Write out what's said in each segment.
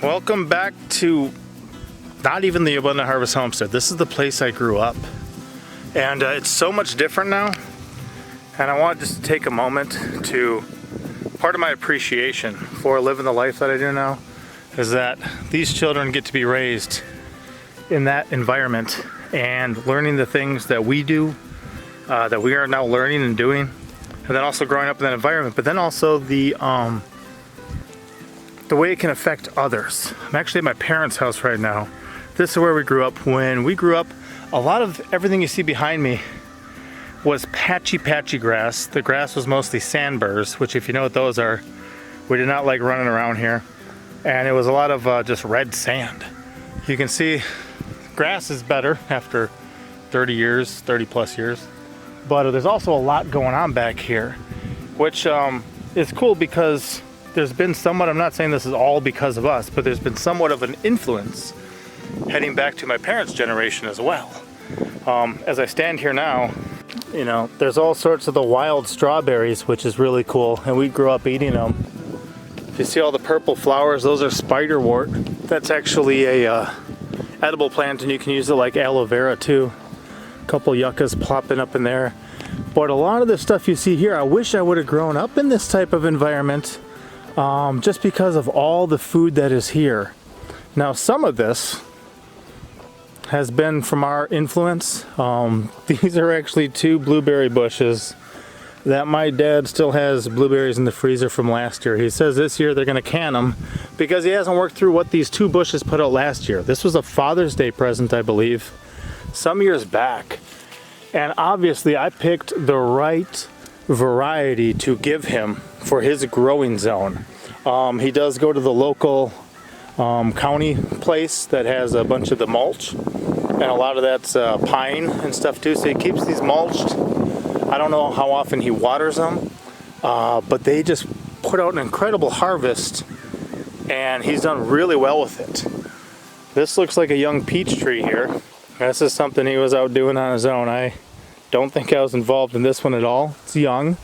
Welcome back to not even the Abundant Harvest Homestead. This is the place I grew up. And it's so much different now. And I want just to take a moment to, part of my appreciation for living the life that I do now is that these children get to be raised in that environment and learning the things that we do, that we are now learning and doing. And then also growing up in that environment, but then also the way it can affect others. I'm actually at my parents' house right now. This is where we grew up. When we grew up, a lot of everything you see behind me was patchy grass. The grass was mostly sandburrs, which if you know what those are, we did not like running around here. And it was a lot of just red sand. You can see grass is better after 30 plus years. But there's also a lot going on back here, which is cool because there's been somewhat, I'm not saying this is all because of us, but there's been somewhat of an influence heading back to my parents' generation as well. As I stand here now, you know, there's all sorts of the wild strawberries, which is really cool, and we grew up eating them. If you see all the purple flowers, those are spiderwort. That's actually a edible plant, and you can use it like aloe vera too. A couple yuccas plopping up in there. But a lot of the stuff you see here, I wish I would have grown up in this type of environment. Just because of all the food that is here. Now some of this has been from our influence. These are actually 2 blueberry bushes that my dad still has blueberries in the freezer from last year. He says this year they're going to can them because he hasn't worked through what these 2 bushes put out last year. This was a Father's Day present, I believe, some years back. And obviously I picked the right variety to give him for his growing zone. He does go to the local county place that has a bunch of the mulch, and a lot of that's pine and stuff too, so he keeps these mulched. I don't know how often he waters them, but they just put out an incredible harvest, and he's done really well with it. This looks like a young peach tree here. This is something he was out doing on his own. I don't think I was involved in this one at all. It's young.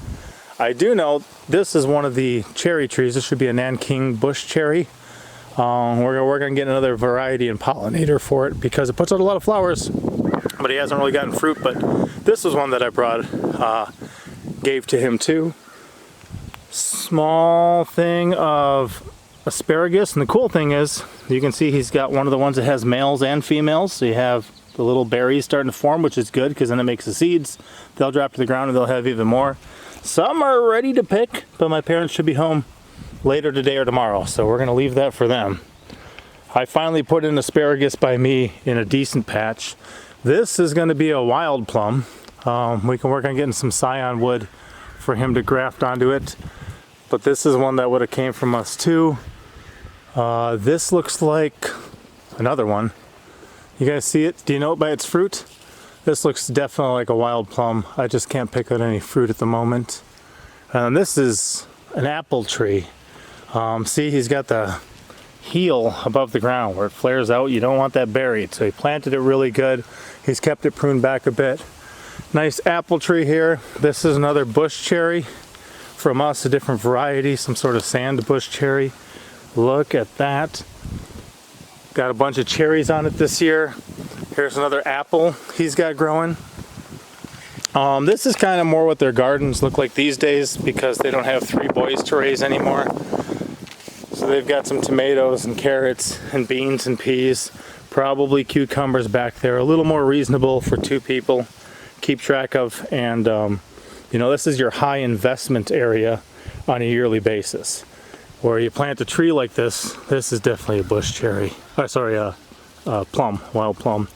I do know this is one of the cherry trees. This should be a Nanking bush cherry. We're gonna work on getting another variety and pollinator for it because it puts out a lot of flowers, but he hasn't really gotten fruit. But this was one that I brought, gave to him too. Small thing of asparagus, and the cool thing is you can see he's got one of the ones that has males and females, so you have the little berries starting to form, which is good because then it makes the seeds. They'll drop to the ground and they'll have even more. Some are ready to pick, but my parents should be home later today or tomorrow, so we're gonna leave that for them. I finally put in asparagus by me in a decent patch. This is gonna be a wild plum. We can work on getting some scion wood for him to graft onto it, but this is one that would have came from us too. This looks like another one. You guys see it? Do you know it by its fruit? This looks definitely like a wild plum. I just can't pick out any fruit at the moment. And this is an apple tree. See, he's got the heel above the ground where it flares out. You don't want that buried. So he planted it really good. He's kept it pruned back a bit. Nice apple tree here. This is another bush cherry from us, a different variety, some sort of sand bush cherry. Look at that. Got a bunch of cherries on it this year. Here's another apple he's got growing. This is kind of more what their gardens look like these days because they don't have 3 boys to raise anymore. So they've got some tomatoes and carrots and beans and peas, probably cucumbers back there, a little more reasonable for 2 people, keep track of. And you know, this is your high investment area on a yearly basis. Where you plant a tree like this is definitely a bush cherry. Oh, sorry, plum, wild plum.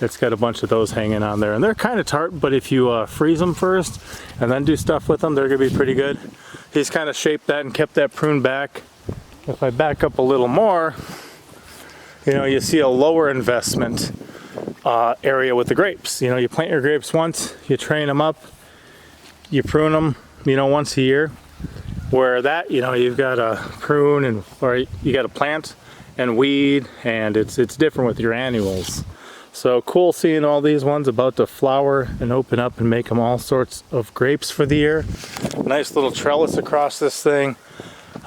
It's got a bunch of those hanging on there, and they're kind of tart, but if you freeze them first and then do stuff with them, they're gonna be pretty good. He's kind of shaped that and kept that pruned back. If I back up a little more, you know, you see a lower investment area with the grapes. You know, you plant your grapes once, you train them up, you prune them, you know, once a year. Where that, you know, you've got to prune or you got to plant and weed, and it's different with your annuals. So cool seeing all these ones about to flower and open up and make them all sorts of grapes for the year. Nice little trellis across this thing.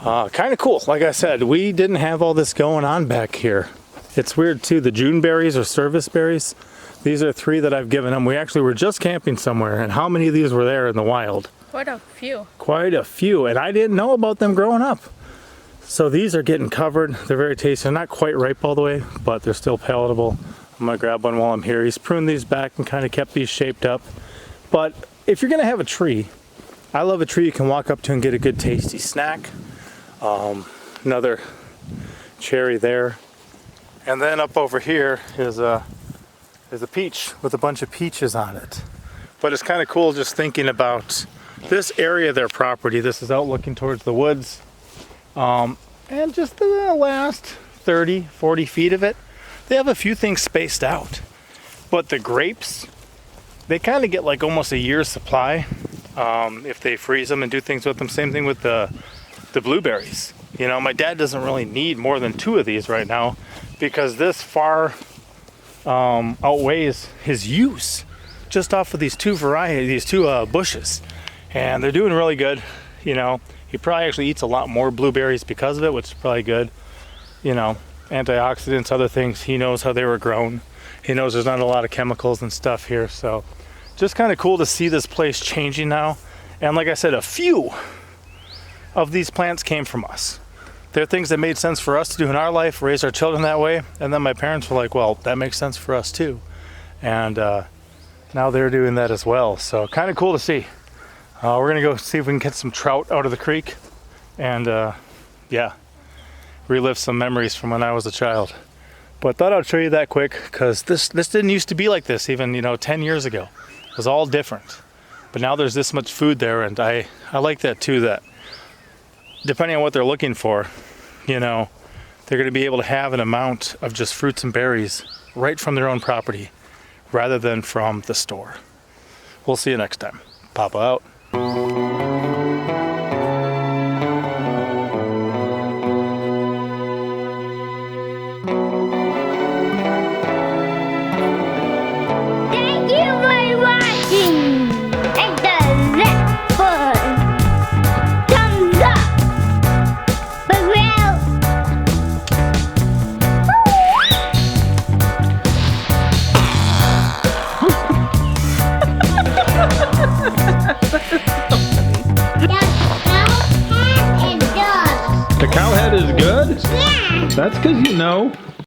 Kind of cool. Like I said, we didn't have all this going on back here. It's weird too. The June berries or service berries. These are 3 that I've given them. We actually were just camping somewhere, and how many of these were there in the wild? Quite a few. Quite a few, and I didn't know about them growing up. So these are getting covered. They're very tasty. They're not quite ripe all the way, but they're still palatable. I'm gonna grab one while I'm here. He's pruned these back and kind of kept these shaped up. But if you're gonna have a tree, I love a tree you can walk up to and get a good tasty snack. Another cherry there. And then up over here is a peach with a bunch of peaches on it. But it's kind of cool just thinking about this area of their property. This is out looking towards the woods. And just the last 30, 40 feet of it, they have a few things spaced out. But the grapes, they kind of get like almost a year's supply if they freeze them and do things with them. Same thing with the blueberries. You know, my dad doesn't really need more than 2 of these right now because this far outweighs his use just off of these 2 bushes. And they're doing really good. You know, he probably actually eats a lot more blueberries because of it, which is probably good. You know, antioxidants, other things. He knows how they were grown. He knows there's not a lot of chemicals and stuff here. So just kind of cool to see this place changing now. And like I said, a few of these plants came from us. They're things that made sense for us to do in our life, raise our children that way. And then my parents were like, well, that makes sense for us too. And now they're doing that as well. So kind of cool to see. We're gonna go see if we can get some trout out of the creek and yeah, relive some memories from when I was a child. But thought I'd show you that quick because this didn't used to be like this even, 10 years ago. It was all different. But now there's this much food there, and I like that too, that depending on what they're looking for, they're going to be able to have an amount of just fruits and berries right from their own property rather than from the store. We'll see you next time. Papa out. Thank you for watching. Hit the like button. Thumbs up. But well. The cow head is good? Yeah. That's because you know.